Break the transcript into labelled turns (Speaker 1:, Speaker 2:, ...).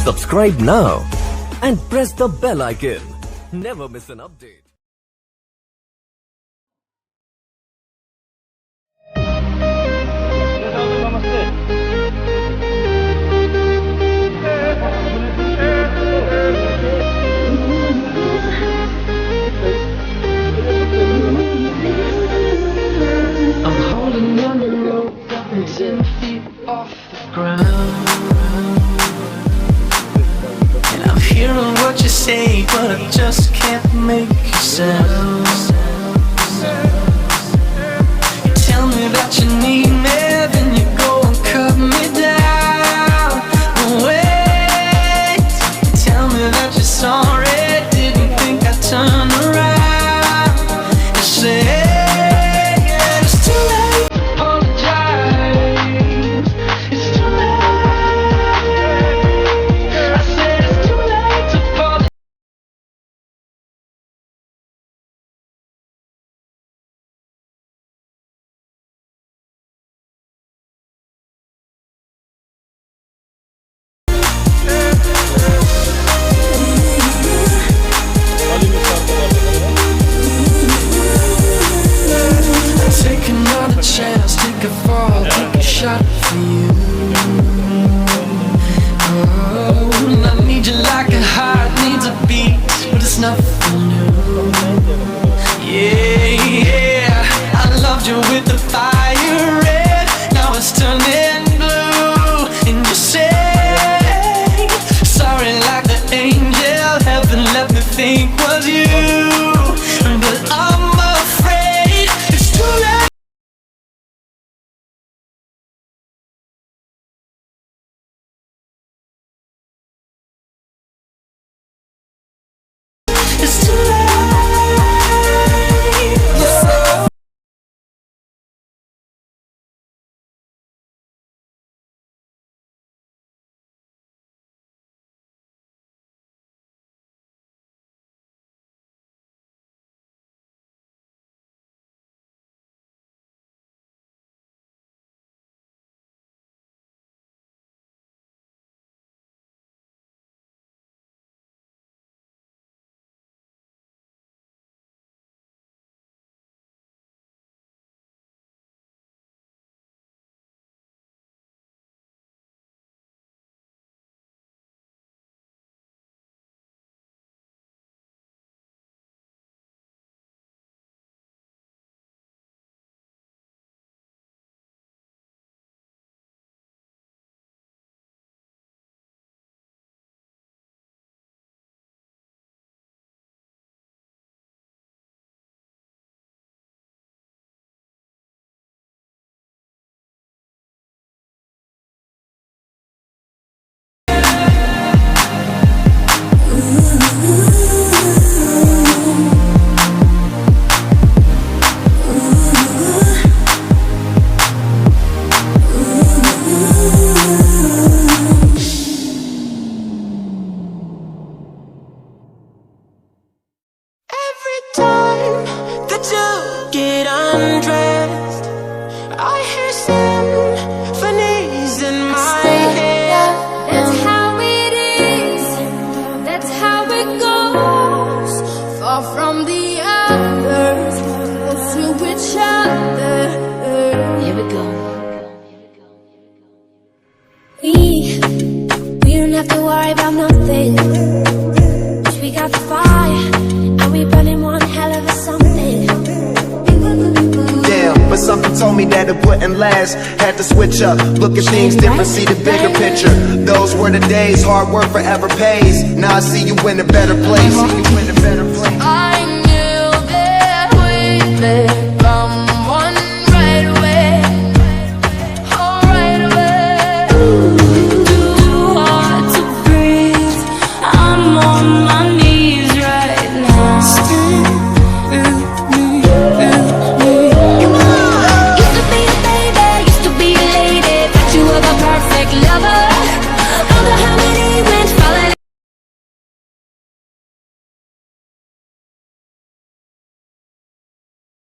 Speaker 1: Subscribe now and press the bell icon. Never miss an update.
Speaker 2: I'm holding on the rope, 10 feet off the ground. And I'm hearing what you say, but I just can't make you sound. You tell me that you need me, then you go and cut me down. But wait, tell me that you're sorry, didn't think I'd turn around. You say take another chance, take a fall, take a shot for you. Oh, I need you like a heart needs a beat, but it's nothing new. Yeah, yeah, I loved you with the fire red, now it's turning blue. And you say, sorry like the angel, heaven let me think was you. But I'm afraid it's too late. It's too late. Get undressed, I hear symphonies in my head.
Speaker 3: That's how it is, that's how it goes. Far from the others, close to each other. Here we go. We don't have to worry about nothing, 'cause we got the fire, and we burning one hell of a something.
Speaker 4: But something told me that it wouldn't last. Had to switch up, look at things different, see the bigger picture. Those were the days, hard work forever pays. Now I see you in a better place.
Speaker 3: I knew that we'd been